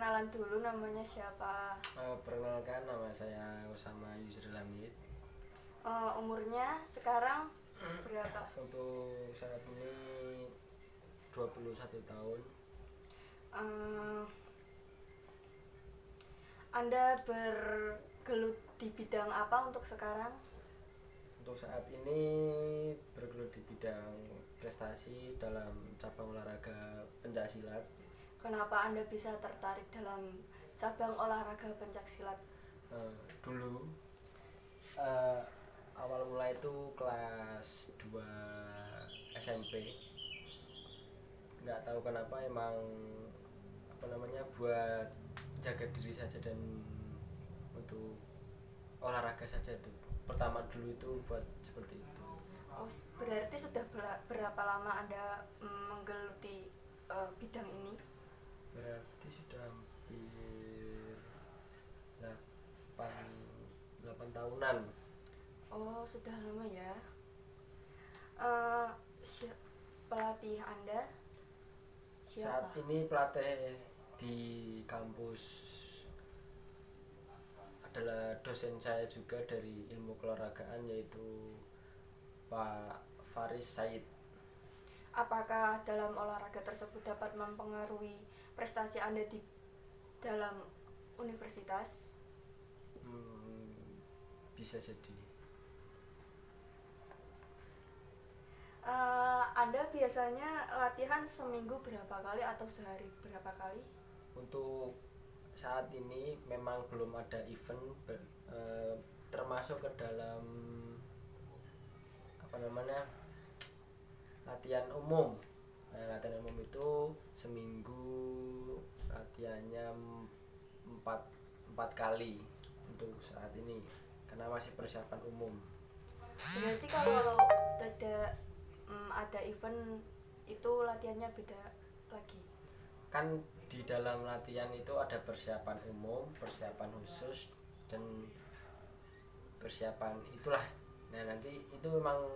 perkenalan dulu namanya siapa? Perkenalkan, nama saya Usama Yusril Hamid. Umurnya sekarang berapa? Untuk saat ini 21 tahun. Eh, Anda bergelut di bidang apa untuk sekarang? Untuk saat ini bergelut di bidang prestasi dalam cabang olahraga pencaksilat. Kenapa Anda bisa tertarik dalam cabang olahraga pencaksilat? Dulu eh, awal mulai itu kelas 2 SMP. Nggak tahu kenapa, emang buat jaga diri saja dan untuk olahraga saja. Itu pertama dulu itu buat seperti itu. Oh, berarti sudah berapa lama Anda menggeluti bidang ini? Berarti sudah hampir 8 8 tahunan. Oh, sudah lama ya. Eh, Pelatih Anda Saat siapa? ini pelatih di kampus adalah dosen saya juga dari ilmu keolahragaan, yaitu Pak Faris Said. Apakah dalam olahraga tersebut dapat mempengaruhi prestasi Anda di dalam universitas? Bisa jadi. Anda biasanya latihan seminggu berapa kali atau sehari berapa kali? Untuk saat ini memang belum ada event termasuk ke dalam latihan umum. Latihan umum itu seminggu latihannya empat empat kali untuk saat ini karena masih persiapan umum. Berarti kalau tidak ada event itu latihannya beda lagi. Kan di dalam latihan itu ada persiapan umum, persiapan khusus, dan persiapan itulah. Nah, nanti itu memang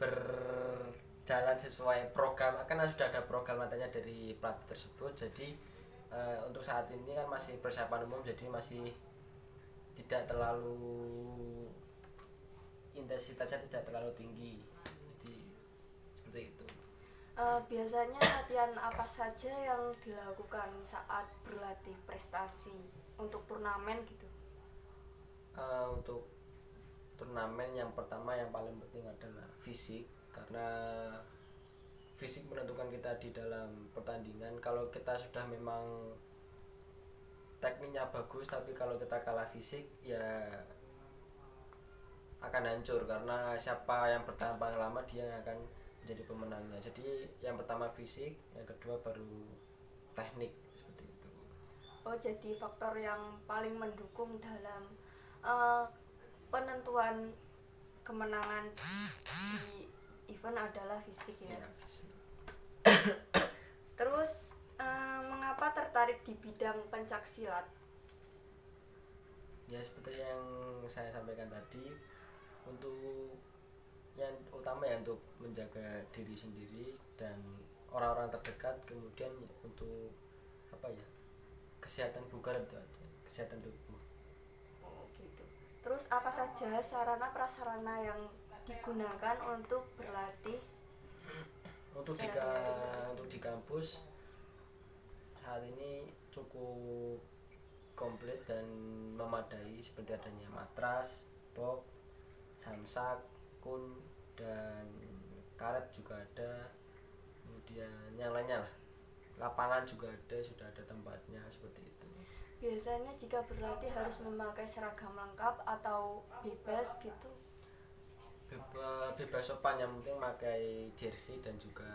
berjalan sesuai program, karena sudah ada program latihannya dari pelatih tersebut. Jadi untuk saat ini kan masih persiapan umum, jadi masih tidak terlalu, intensitasnya tidak terlalu tinggi, jadi seperti itu. Biasanya latihan apa saja yang dilakukan saat berlatih prestasi untuk turnamen gitu? Untuk turnamen, yang pertama yang paling penting adalah fisik, karena fisik menentukan kita di dalam pertandingan. Kalau kita sudah memang tekniknya bagus, tapi kalau kita kalah fisik ya akan hancur, karena siapa yang bertahan paling lama dia yang akan menjadi pemenangnya. Jadi yang pertama fisik, yang kedua baru teknik, seperti itu. Oh, jadi faktor yang paling mendukung dalam uh, penentuan kemenangan di event adalah fisik ya. Ya, fisik. Terus mengapa tertarik di bidang pencaksilat? Ya seperti yang saya sampaikan tadi, untuk yang utama ya untuk menjaga diri sendiri dan orang-orang terdekat, kemudian untuk kesehatan, bukan itu aja, kesehatan tubuh. Oh, gitu. Terus apa saja sarana prasarana yang digunakan untuk berlatih Untuk sehari-hari? untuk di kampus saat ini cukup komplit dan memadai, seperti adanya matras, box, samsak, kun, dan karet juga ada. Kemudian yang lainnya lah, lapangan juga ada, sudah ada tempatnya, seperti itu. Biasanya jika berlatih harus memakai seragam lengkap atau bebas gitu? Bebas sopan, yang penting pakai jersey dan juga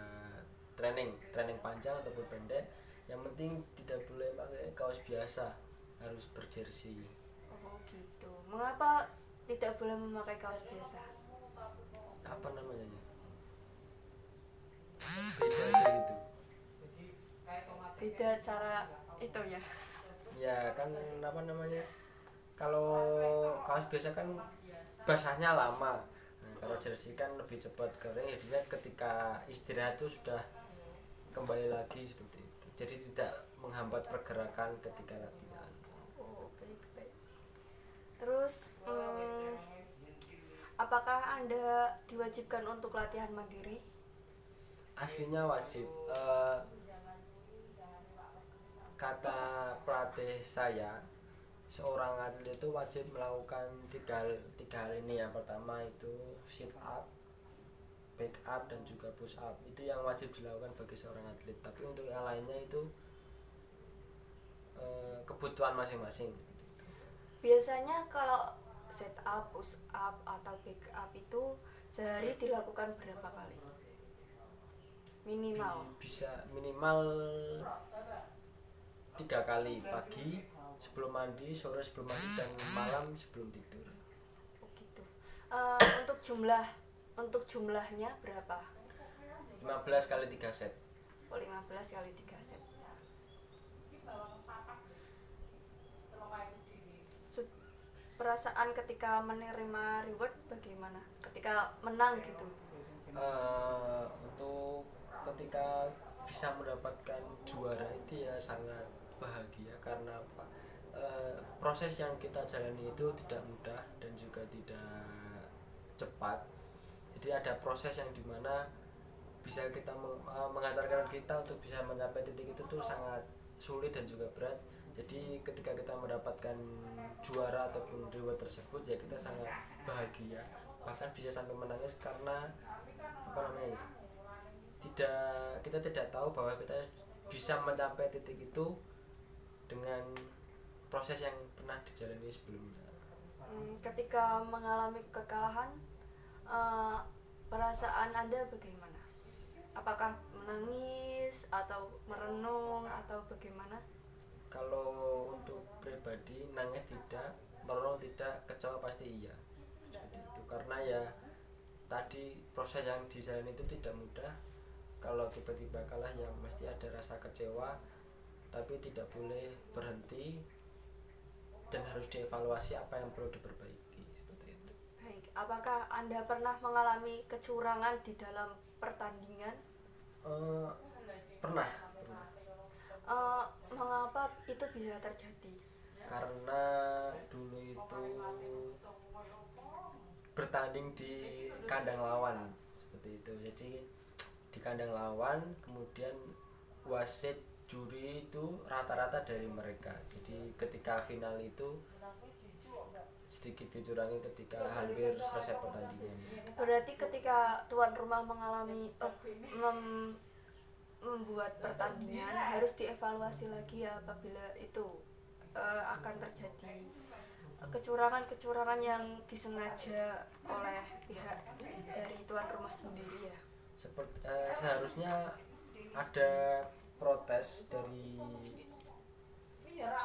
training panjang ataupun pendek. Yang penting tidak boleh pakai kaos biasa, harus berjersey. Oh gitu. Mengapa tidak boleh memakai kaos biasa? Apa namanya ya, beda aja gitu. Beda cara itu ya. Ya kan, kalau kaos biasa kan basahnya lama. Nah, kalau jersey kan lebih cepat kering, jadinya ketika istirahat itu sudah kembali lagi, seperti itu. Jadi tidak menghambat pergerakan ketika latihan. Oh, baik, baik. Terus apakah Anda diwajibkan untuk latihan mandiri? Aslinya wajib. Kata pelatih saya, seorang atlet itu wajib melakukan tiga hal ini. Yang pertama itu sit up, back up, dan juga push up. Itu yang wajib dilakukan bagi seorang atlet. Tapi untuk yang lainnya itu kebutuhan masing-masing. Biasanya kalau set up, push up, atau back up itu sehari dilakukan berapa kali? Minimal. Bisa minimal 3 kali, pagi sebelum mandi, sore sebelum mandi, dan malam sebelum tidur. Oh gitu. Untuk jumlahnya berapa? 15 kali 3 set. Oh, 15 kali 3 set. Perasaan ketika menerima reward bagaimana? Ketika menang gitu. Untuk ketika bisa mendapatkan juara itu ya sangat bahagia. Karena apa? Proses yang kita jalani itu tidak mudah dan juga tidak cepat. Jadi ada proses yang dimana bisa kita menghantarkan kita untuk bisa mencapai titik itu tuh sangat sulit dan juga berat. Jadi ketika kita mendapatkan juara ataupun reward tersebut ya kita sangat bahagia, bahkan bisa sampai menangis karena kita tidak tahu bahwa kita bisa mencapai titik itu dengan proses yang pernah dijalani sebelumnya. Ketika mengalami kekalahan, perasaan Anda bagaimana? Apakah menangis atau merenung atau bagaimana? Kalau untuk pribadi nangis tidak, merenung tidak, kecewa pasti iya. Seperti itu. Karena ya tadi proses yang dijalani itu tidak mudah. Kalau tiba-tiba kalah ya mesti ada rasa kecewa, tapi tidak boleh berhenti dan harus dievaluasi apa yang perlu diperbaiki, seperti itu. Baik, apakah Anda pernah mengalami kecurangan di dalam pertandingan? Pernah. Mengapa itu bisa terjadi? Karena dulu itu bertanding di kandang lawan, seperti itu. Jadi di kandang lawan, kemudian wasit juri itu rata-rata dari mereka. Jadi ketika final itu sedikit dicurangi ketika hampir selesai pertandingan. Berarti ketika tuan rumah membuat pertandingan harus dievaluasi lagi ya apabila itu akan terjadi kecurangan-kecurangan yang disengaja oleh pihak dari tuan rumah sendiri ya. Seharusnya ada protes dari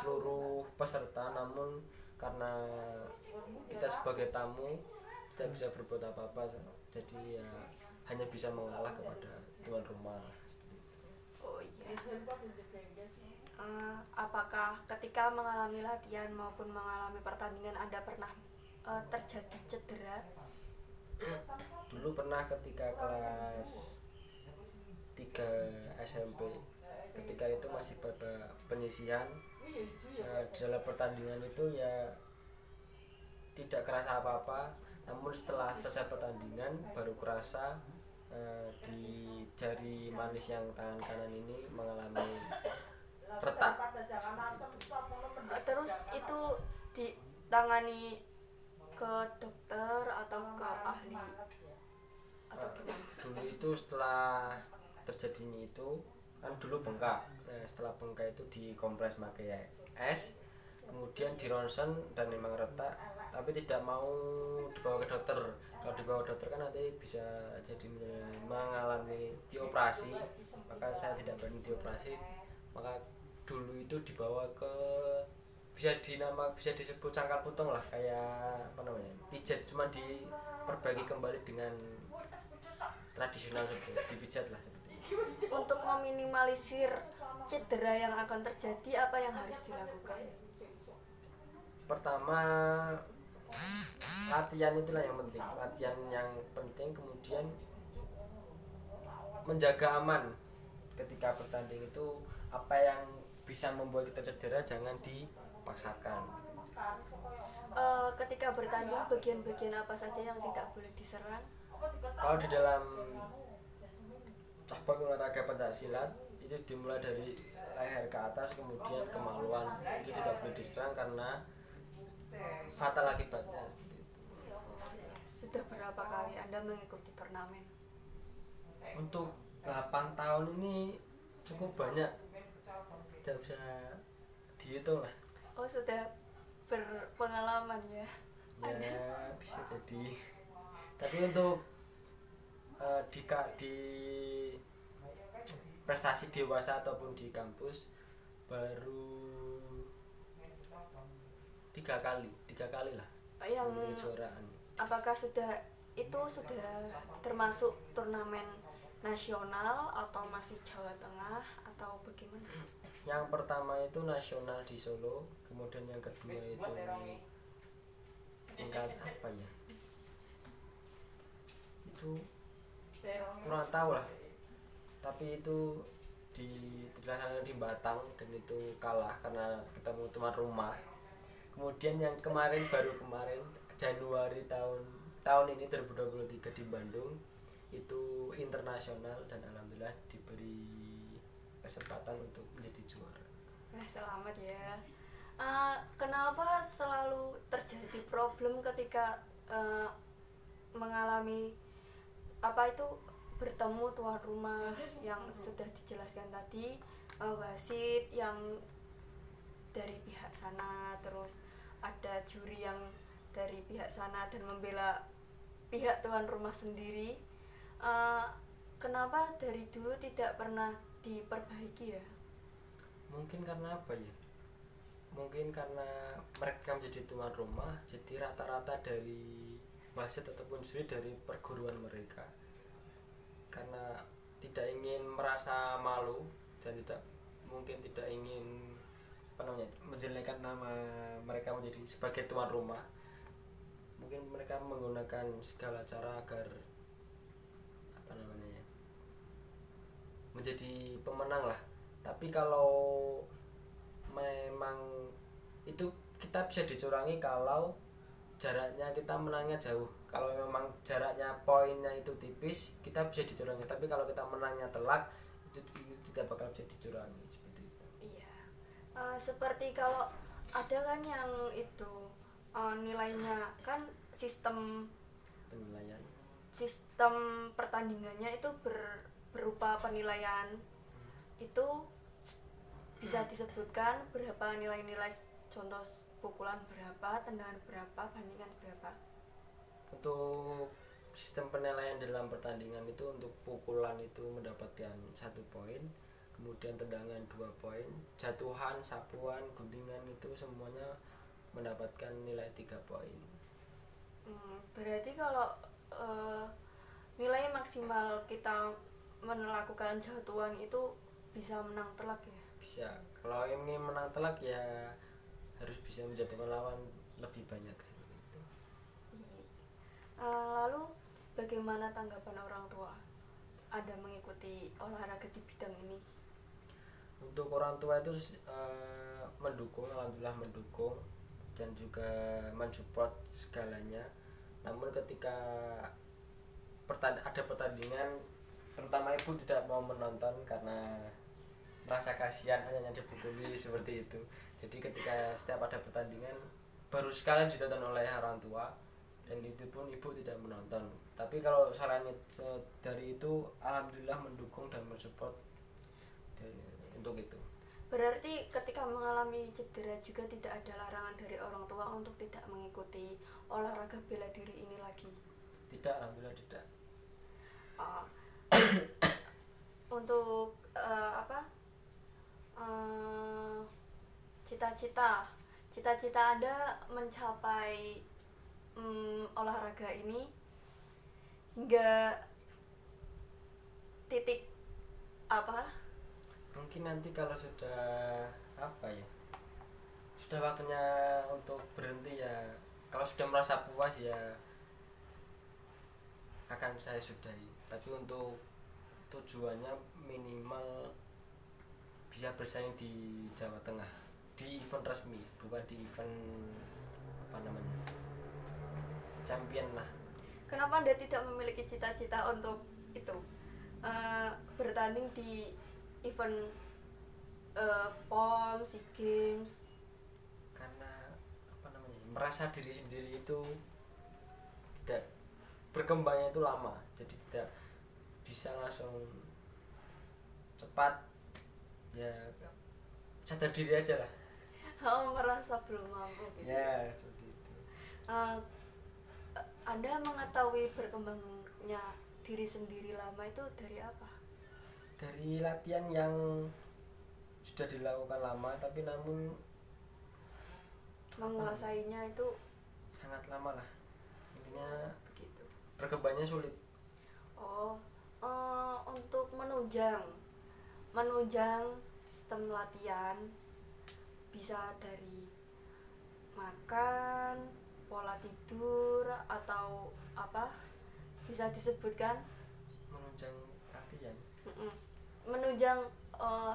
seluruh peserta, namun karena kita sebagai tamu tidak bisa berbuat apa-apa, jadi ya hanya bisa mengalah kepada tuan rumah. Oh iya. Apakah ketika mengalami latihan maupun mengalami pertandingan Anda pernah terjadi cedera? Dulu pernah ketika kelas 3 SMP, ketika itu masih pada penyisihan. Dalam pertandingan itu ya tidak kerasa apa-apa, namun setelah selesai pertandingan baru kerasa di jari manis yang tangan kanan ini mengalami retak. Terus itu ditangani ke dokter atau ke ahli atau gimana? Dulu itu setelah terjadinya itu kan dulu bengkak. Setelah bengkak itu dikompres pakai es, kemudian di ronsen dan memang retak, tapi tidak mau dibawa ke dokter. Kalau dibawa ke dokter kan nanti bisa jadi mengalami dioperasi, maka saya tidak berani dioperasi. Maka dulu itu dibawa ke bisa disebut cangkal putung lah, kayak pijat, cuma diperbaiki kembali dengan tradisional, seperti dipijat lah seperti itu. Untuk meminimalisir cedera yang akan terjadi, apa yang harus dilakukan? Pertama, latihan itulah yang penting, kemudian menjaga aman ketika bertanding itu. Apa yang bisa membuat kita cedera jangan dipaksakan. Ketika bertanding bagian-bagian apa saja yang tidak boleh diserang? Kalau di dalam cabang olahraga pencaksilat itu dimulai dari leher ke atas kemudian kemaluan, itu tidak boleh diserang karena fatal akibatnya. Sudah berapa kali Anda mengikuti turnamen? Untuk 8 tahun ini cukup banyak, tidak bisa dihitung lah. Oh, sudah berpengalaman ya. Ya bisa jadi. Tapi untuk di prestasi dewasa ataupun di kampus baru 3 kali lah Yang kejuaraan. apakah itu sudah termasuk turnamen nasional atau masih Jawa Tengah atau bagaimana? Yang pertama itu nasional di Solo, kemudian yang kedua itu tingkat apa ya, itu kurang tahu lah, tapi itu dilaksanakan di Batang dan itu kalah karena ketemu tuan rumah. Kemudian yang baru kemarin Januari tahun ini 2023 di Bandung itu internasional dan alhamdulillah diberi kesempatan untuk menjadi juara. Nah, selamat ya. Kenapa selalu terjadi problem ketika mengalami apa itu bertemu tuan rumah yang sudah dijelaskan tadi, wasit yang dari pihak sana, terus ada juri yang dari pihak sana dan membela pihak tuan rumah sendiri. Kenapa dari dulu tidak pernah diperbaiki ya? Mungkin karena apa ya? Mungkin karena mereka menjadi tuan rumah, jadi rata-rata dari wasit ataupun juri dari perguruan mereka, karena tidak ingin merasa malu dan mungkin tidak ingin menjelekkan nama mereka menjadi sebagai tuan rumah, mungkin mereka menggunakan segala cara agar menjadi pemenang lah. Tapi kalau memang itu kita bisa dicurangi kalau jaraknya kita menangnya jauh. Kalau memang jaraknya poinnya itu tipis, kita bisa dicurangi. Tapi kalau kita menangnya telak, itu tidak bakal bisa dicurangi seperti itu. Iya. Seperti kalau ada kan yang itu nilainya kan sistem Penilaian. Sistem pertandingannya itu berupa penilaian. Itu bisa disebutkan berapa nilai-nilai, contoh pukulan berapa, tendangan berapa, bandingan berapa? Untuk sistem penilaian dalam pertandingan itu untuk pukulan itu mendapatkan 1 poin, kemudian tendangan 2 poin, jatuhan, sapuan, guntingan itu semuanya mendapatkan nilai 3 poin. Berarti kalau nilai maksimal kita melakukan jatuhan itu bisa menang telak ya? Bisa. Kalau ingin menang telak ya harus bisa menjatuhkan lawan lebih banyak seperti itu. Lalu bagaimana tanggapan orang tua Anda mengikuti olahraga di bidang ini? Untuk orang tua itu mendukung, alhamdulillah mendukung dan juga mensupport segalanya. Namun ketika ada pertandingan, terutama ibu tidak mau menonton karena merasa kasihan hanya dipukuli seperti itu. Jadi ketika setiap ada pertandingan baru sekali ditonton oleh orang tua dan itu pun ibu tidak menonton. Tapi kalau selain dari itu alhamdulillah mendukung dan mensupport untuk itu. Berarti ketika mengalami cedera juga tidak ada larangan dari orang tua untuk tidak mengikuti olahraga bela diri ini lagi? Tidak, alhamdulillah tidak. Untuk cita-cita Anda mencapai olahraga ini hingga titik apa? Mungkin nanti kalau sudah sudah waktunya untuk berhenti ya, kalau sudah merasa puas ya akan saya sudahi. Tapi untuk tujuannya minimal bisa bersaing di Jawa Tengah di event resmi, bukan di event apa namanya champion lah. Kenapa Anda tidak memiliki cita-cita untuk itu, bertanding di event POM, SEA Games? Karena apa namanya, merasa diri sendiri itu tidak berkembangnya itu lama, jadi tidak bisa langsung cepat, ya sadar diri aja lah. Merasa belum mampu gitu. Ya seperti itu. Eh, Anda mengetahui berkembangnya diri sendiri lama itu dari apa? Dari latihan yang sudah dilakukan lama tapi namun Menguasainya itu sangat lama lah, intinya begitu. berkembangnya sulit. Oh, untuk menunjang sistem latihan bisa dari makan, pola tidur, atau apa? Bisa disebutkan? Menunjang latihan. Mm-mm. Menunjang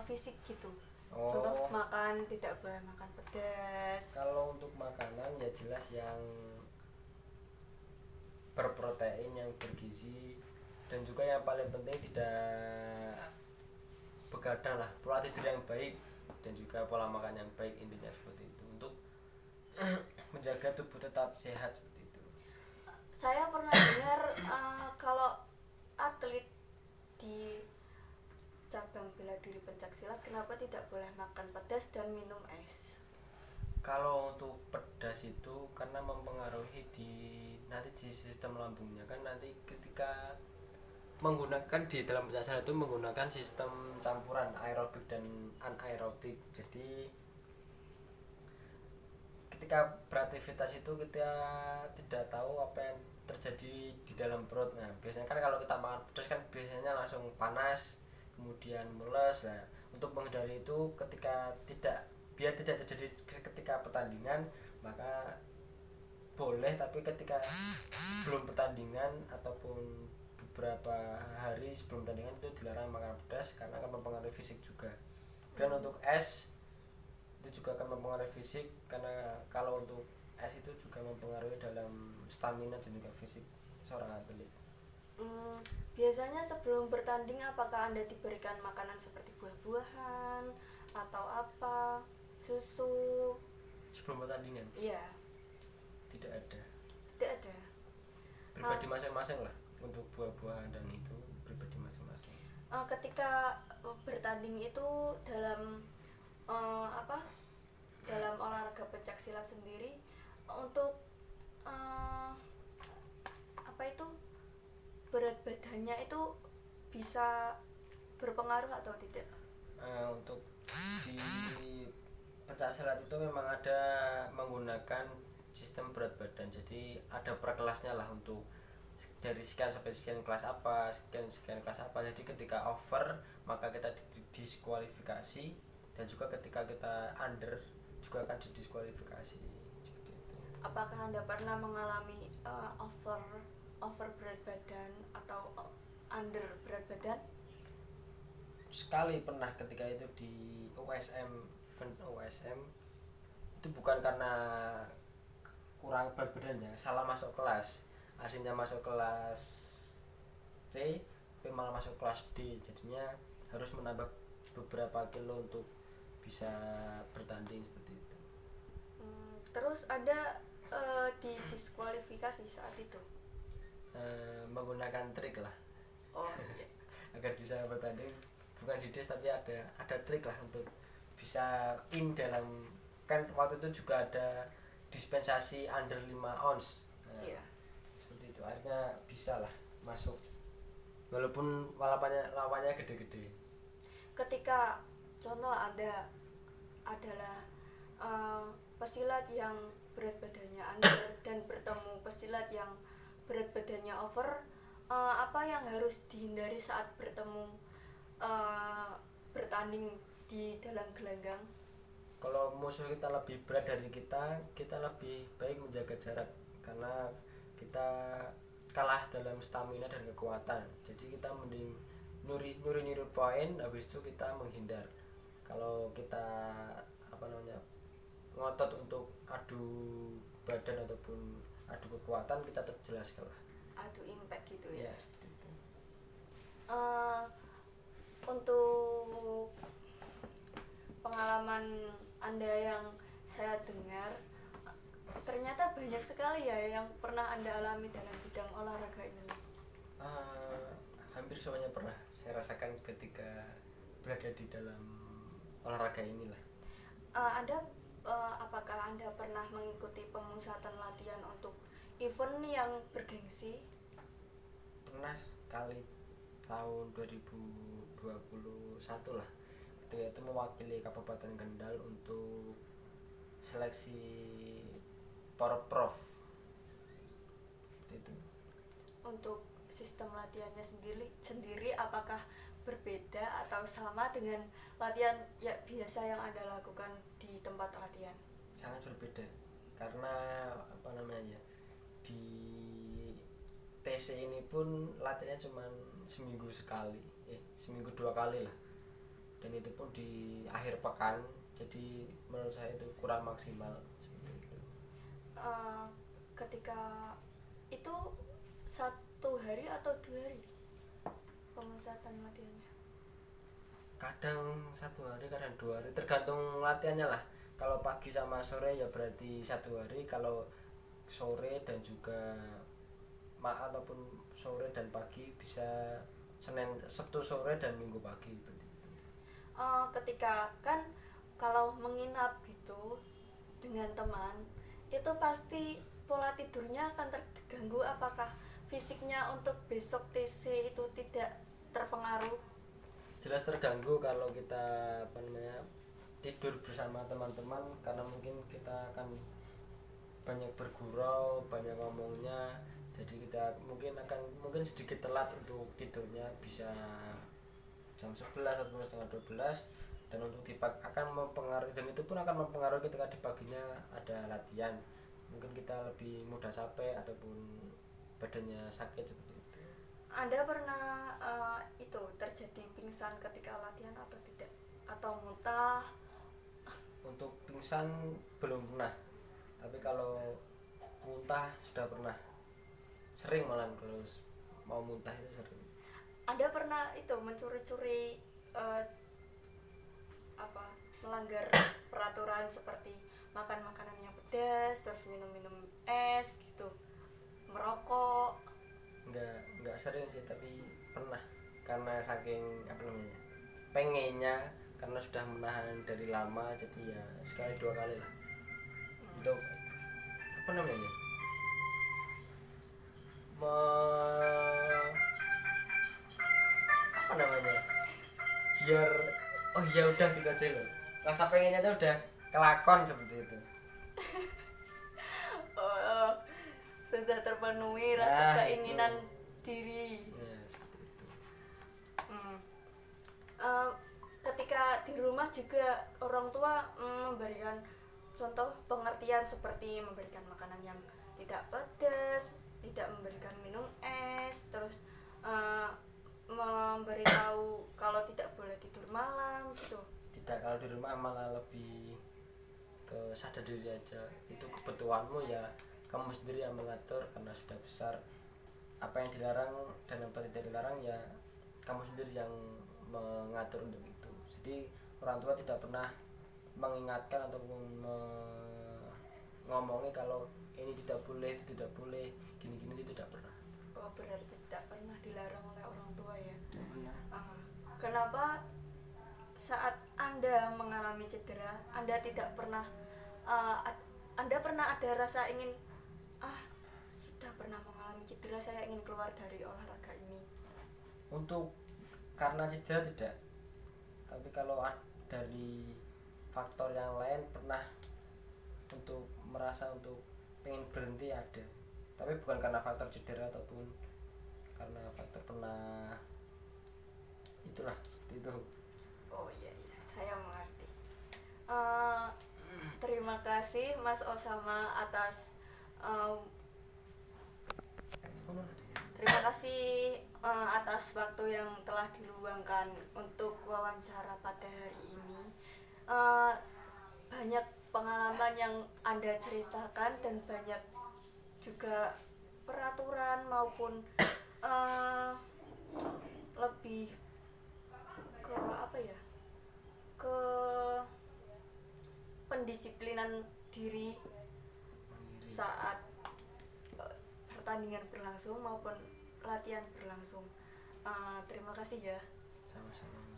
fisik gitu. Contoh Oh, makan, tidak boleh makan pedas. kalau untuk makanan ya jelas yang berprotein, yang bergizi, dan juga yang paling penting tidak begadang lah, pola tidur yang baik dan juga pola makan yang baik, intinya seperti itu untuk menjaga tubuh tetap sehat seperti itu. Saya pernah dengar kalau atlet di cabang bela diri pencaksilat kenapa tidak boleh makan pedas dan minum es? Kalau untuk pedas itu karena mempengaruhi di nanti di sistem lambungnya, kan nanti ketika menggunakan di dalam pencaksilat itu menggunakan sistem campuran aerobik dan anaerobik. Jadi ketika beraktivitas itu kita tidak tahu apa yang terjadi di dalam perut. Nah biasanya kan kalau kita makan pedas kan biasanya langsung panas kemudian mules. Nah untuk menghindari itu, ketika biar tidak terjadi ketika pertandingan, maka boleh, tapi ketika sebelum pertandingan ataupun beberapa hari sebelum pertandingan itu dilarang makan pedas karena akan mempengaruhi fisik juga. Dan untuk es itu juga akan mempengaruhi fisik, karena kalau untuk es itu juga mempengaruhi dalam stamina dan juga fisik seorang atlet. Biasanya sebelum bertanding apakah Anda diberikan makanan seperti buah-buahan atau apa, susu? Sebelum pertandingan Iya, tidak ada, tidak ada. pribadi masing-masing lah untuk buah-buahan, dan itu pribadi masing-masing. Ketika bertanding itu dalam apa? Dalam olahraga pencaksilat sendiri, untuk apa itu, berat badannya itu bisa berpengaruh atau tidak? Untuk di pencaksilat itu memang ada menggunakan sistem berat badan, jadi ada per kelasnya lah, untuk dari sekian sampai sekian kelas apa, sekian kelas apa. Jadi ketika over maka kita didiskualifikasi, dan juga ketika kita under juga akan didiskualifikasi seperti itu. Apakah Anda pernah mengalami over berat badan atau under berat badan? Sekali pernah, ketika itu di OSM, event OSM, itu bukan karena kurang berat badan ya, salah masuk kelas, aslinya masuk kelas C tapi malah masuk kelas D, jadinya harus menambah beberapa kilo untuk bisa bertanding seperti itu. Terus Anda didiskualifikasi saat itu? Menggunakan trik lah. Oh iya. Agar bisa bertanding, bukan didis tapi ada trik lah untuk bisa in dalam, kan waktu itu juga ada dispensasi under 5 ounce. Nah, Iya. seperti itu akhirnya bisa lah masuk walaupun lawannya gede-gede. Ketika contoh Anda adalah pesilat yang berat badannya under dan bertemu pesilat yang berat badannya over, apa yang harus dihindari saat bertemu bertanding di dalam gelanggang? Kalau musuh kita lebih berat dari kita lebih baik menjaga jarak, karena kita kalah dalam stamina dan kekuatan. Jadi kita mending nyuri poin, habis itu kita menghindar, Kalau kita ngotot untuk adu badan ataupun adu kekuatan, kita terjelas kalah. Adu impact gitu ya. Ya seperti itu. Untuk pengalaman Anda yang saya dengar, ternyata banyak sekali ya yang pernah Anda alami dalam bidang olahraga ini. Hampir semuanya pernah saya rasakan ketika berada di dalam olahraga inilah. Apakah Anda pernah mengikuti pemusatan latihan untuk event yang bergengsi? Pernah sekali tahun 2021 lah, ketika itu mewakili Kabupaten Kendal untuk seleksi Porprov itu. Untuk sistem latihannya sendiri apakah berbeda atau sama dengan latihan ya biasa yang Anda lakukan di tempat latihan? Sangat berbeda, karena di TC ini pun latihannya cuma seminggu sekali, seminggu 2 kali lah, dan itu pun di akhir pekan, jadi menurut saya itu kurang maksimal seperti itu. Ketika itu 1 hari atau 2 hari pemusatan latihannya? Kadang 1 hari, kadang 2 hari, tergantung latihannya lah. Kalau pagi sama sore ya berarti 1 hari, kalau sore dan juga ataupun sore dan pagi bisa Sabtu sore dan Minggu pagi seperti itu. Ketika kan kalau menginap gitu dengan teman, itu pasti pola tidurnya akan terganggu. Apakah fisiknya untuk besok TC itu tidak terpengaruh? Jelas terganggu kalau kita tidur bersama teman-teman, karena mungkin kita akan banyak bergurau, banyak ngomongnya, jadi kita mungkin sedikit telat untuk tidurnya, bisa jam 11 atau setengah 12, dan untuk akan mempengaruhi, dan itu pun akan mempengaruhi ketika di paginya ada latihan, mungkin kita lebih mudah capek ataupun badannya sakit seperti itu. Anda pernah terjadi pingsan ketika latihan atau tidak? Atau muntah? Untuk pingsan belum pernah, tapi kalau muntah sudah pernah, sering malah. Kalau mau muntah itu sering. Anda pernah mencuri-curi melanggar peraturan seperti makan makanan yang pedas, terus minum es gitu, merokok? Enggak sering sih, tapi pernah, karena saking pengennya, karena sudah menahan dari lama, jadi ya sekali 2 kali lah. Untuk biar ya udah gitu aja loh, rasa pengennya tuh udah kelakon seperti itu. Sudah terpenuhi rasa keinginan diri. Ya seperti itu. Ketika di rumah juga orang tua memberikan contoh pengertian seperti memberikan makanan yang tidak pedas, tidak memberikan minum es, terus memberitahu kalau tidak boleh tidur malam gitu. Tidak, kalau di rumah malah lebih ke sadar diri aja, itu kebutuhanmu ya kamu sendiri yang mengatur, karena sudah besar. Apa yang dilarang dan apa yang tidak dilarang ya kamu sendiri yang mengatur untuk itu. Jadi orang tua tidak pernah mengingatkan ataupun ngomongi kalau ini tidak boleh, itu tidak boleh, gini-gini, itu tidak pernah. Oh, berarti tidak pernah dilarang oleh orang tua ya? Tidak pernah. Kenapa saat Anda mengalami cedera, Anda tidak pernah Anda pernah ada rasa ingin sudah pernah mengalami cedera, saya ingin keluar dari olahraga ini? Untuk karena cedera tidak, tapi kalau dari faktor yang lain pernah, untuk merasa untuk pengen berhenti ada, tapi bukan karena faktor cedera ataupun karena faktor pernah itulah seperti itu. Oh iya, saya mengerti. Terima kasih Mas Osama atas terima kasih atas waktu yang telah diluangkan untuk wawancara pada hari ini. eh, banyak pengalaman yang Anda ceritakan dan banyak juga peraturan maupun eh, lebih ke apa ya, ke pendisiplinan diri saat pertandingan berlangsung maupun latihan berlangsung. Terima kasih ya. Sama-sama.